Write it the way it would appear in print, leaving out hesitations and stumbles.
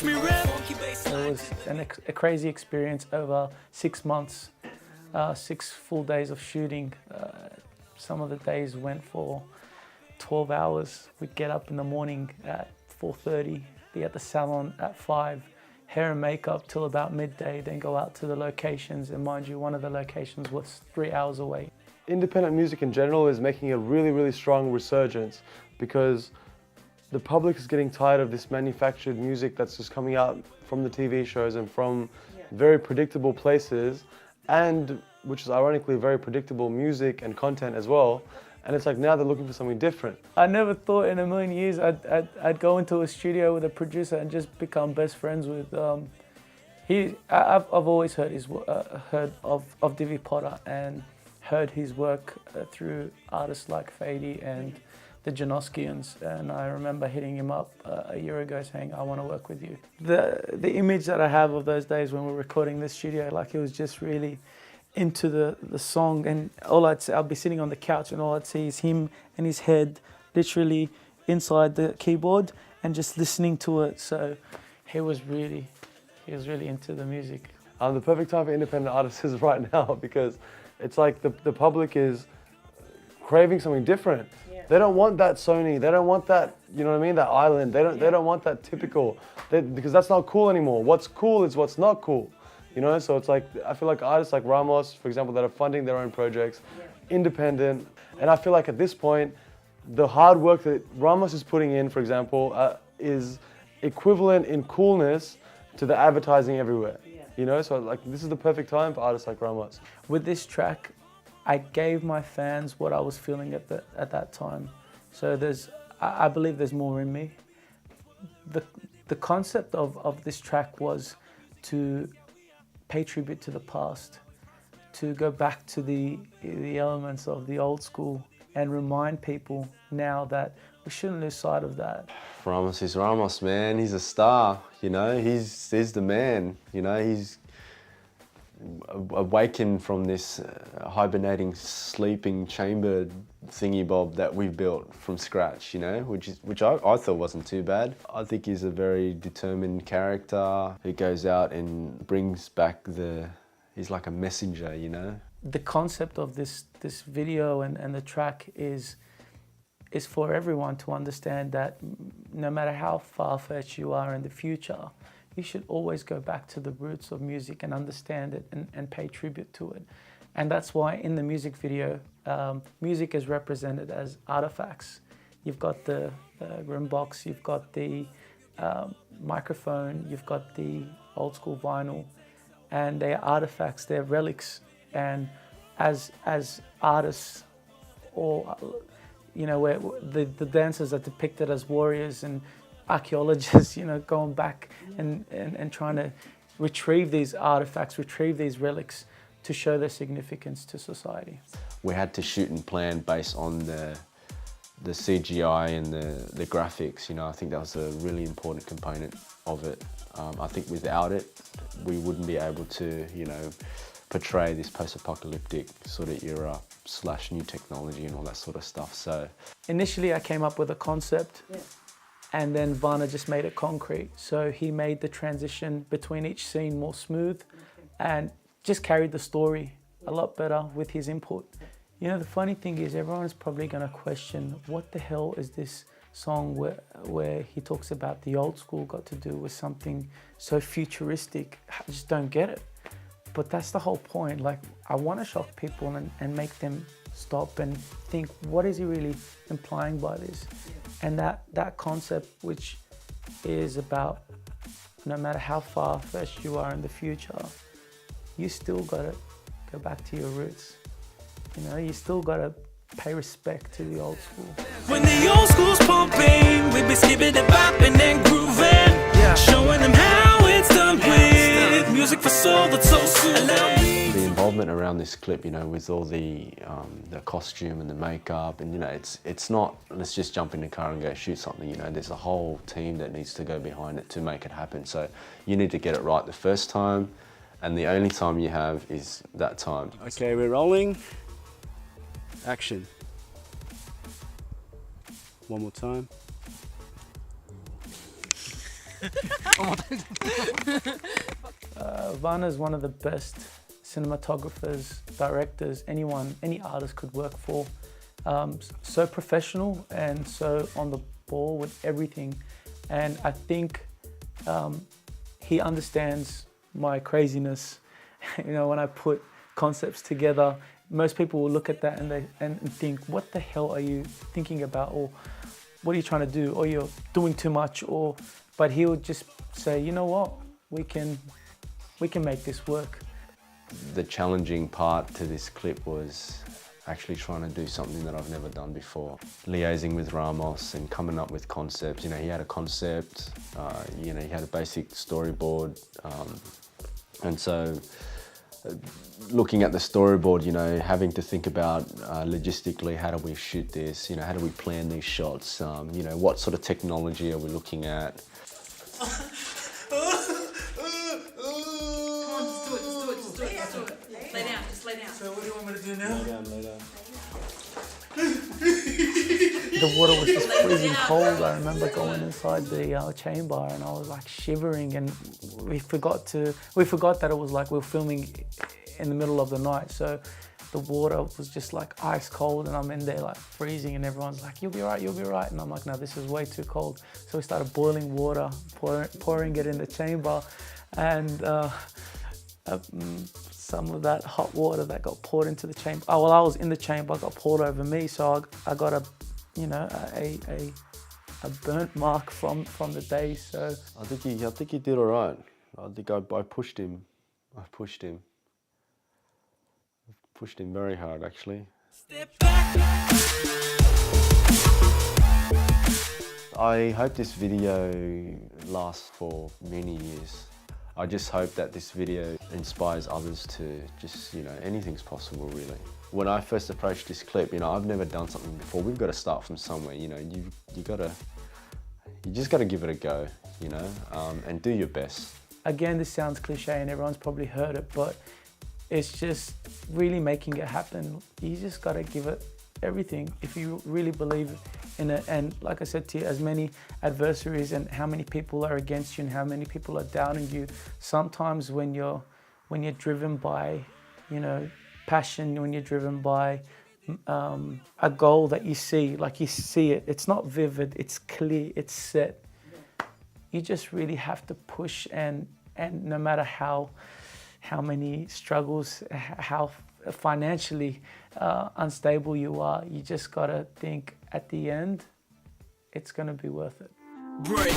It was a crazy experience over 6 months, 6 full days of shooting. Some of the days went for 12 hours. We'd get up in the morning at 4:30, be at the salon at 5, hair and makeup till about midday, then go out to the locations. And mind you, one of the locations was 3 hours away. Independent music in general is making a really, really strong resurgence because the public is getting tired of this manufactured music that's just coming out from the TV shows and from very predictable places, and which is ironically very predictable music and content as well. And it's like now they're looking for something different. I never thought in a million years I'd go into a studio with a producer and just become best friends with. I've always heard of DIVY POTA and heard his work through artists like Fady and the Janoskians, and I remember hitting him up a year ago saying, I want to work with you. The image that I have of those days when we were recording this studio, like it was just really into the song, and I'll be sitting on the couch and all I'd see is him and his head literally inside the keyboard and just listening to it. So he was really into the music. The perfect time for independent artists is right now because it's like the public is craving something different. Yeah. They don't want that Sony, they don't want that, you know what I mean, that island. They don't want that typical, because that's not cool anymore. What's cool is what's not cool. You know, so it's like, I feel like artists like Ramos, for example, that are funding their own projects, independent. And I feel like at this point, the hard work that Ramos is putting in, for example, is equivalent in coolness to the advertising everywhere. You know, so like this is the perfect time for artists like Ramos. With this track, I gave my fans what I was feeling at that time. So I believe there's more in me. The concept of this track was to pay tribute to the past, to go back to the elements of the old school and remind people now that we shouldn't lose sight of that. Ramos is Ramos, man. He's a star, you know. He's the man, you know. He's awakened from this hibernating, sleeping chamber thingy bob that we built from scratch, you know, which I thought wasn't too bad. I think he's a very determined character who goes out and brings back he's like a messenger, you know. The concept of this video and the track is for everyone to understand that no matter how far-fetched you are in the future, you should always go back to the roots of music and understand it and pay tribute to it. And that's why in the music video, music is represented as artifacts. You've got the room box, you've got the microphone, you've got the old school vinyl, and they're artifacts, they're relics. And as artists, or you know, where the dancers are depicted as warriors, and archaeologists, you know, going back and trying to retrieve these artifacts, retrieve these relics to show their significance to society. We had to shoot and plan based on the CGI and the graphics, you know. I think that was a really important component of it. I think without it, we wouldn't be able to, you know, portray this post-apocalyptic sort of era / new technology and all that sort of stuff. So initially I came up with a concept, and then Vanna just made it concrete. So he made the transition between each scene more smooth and just carried the story a lot better with his input. You know, the funny thing is everyone's probably gonna question, what the hell is this song where he talks about the old school got to do with something so futuristic? I just don't get it. But that's the whole point. Like, I want to shock people and make them stop and think, what is he really implying by this? And that concept, which is about no matter how far-fetched you are in the future, you still gotta go back to your roots. You know, you still gotta pay respect to the old school. When the old school's pumping, we be skipping and bopping and grooving, showing them how it's done with music for soul that's so soothing. The involvement around this clip, you know, with all the costume and the makeup, and you know, it's not let's just jump in the car and go shoot something. You know, there's a whole team that needs to go behind it to make it happen. So you need to get it right the first time, and the only time you have is that time. Okay, we're rolling. Action. One more time. Vanna is one of the best cinematographers, directors, anyone, any artist could work for. So professional and so on the ball with everything. And I think he understands my craziness. You know, when I put concepts together, most people will look at that and think, what the hell are you thinking about? Or what are you trying to do? Or you're doing too much, but he would just say, you know what, we can make this work. The challenging part to this clip was actually trying to do something that I've never done before. Liaising with Ramos and coming up with concepts. You know, he had a concept, you know, he had a basic storyboard. And so looking at the storyboard, you know, having to think about logistically, how do we shoot this? You know, how do we plan these shots? You know, what sort of technology are we looking at? Lay down, just lay down. So what do you want me to do now? Lay down, lay down. The water was just freezing cold. I remember going inside the chamber and I was like shivering, and we forgot that it was like we were filming in the middle of the night. So the water was just like ice cold and I'm in there like freezing, and everyone's like, you'll be right, you'll be right. And I'm like, no, this is way too cold. So we started boiling water, pouring it in the chamber, and some of that hot water that got poured into the chamber. Oh, well, I was in the chamber, got poured over me, so I got a burnt mark from the day. So I think he did all right. I think I pushed him. I pushed him very hard, actually. I hope this video lasts for many years. I just hope that this video inspires others to just, you know, anything's possible really. When I first approached this clip, you know, I've never done something before. We've got to start from somewhere, you know. You just got to give it a go, you know, and do your best. Again, this sounds cliche and everyone's probably heard it, but it's just really making it happen. You just got to give it everything if you really believe in it. And like I said to you, as many adversaries and how many people are against you and how many people are doubting you, sometimes when you're driven by, you know, passion, when you're driven by a goal that you see, like you see it, it's not vivid, it's clear, it's set. You just really have to push, and no matter how many struggles, how financially unstable you are, you just gotta think at the end, it's gonna be worth it. Break.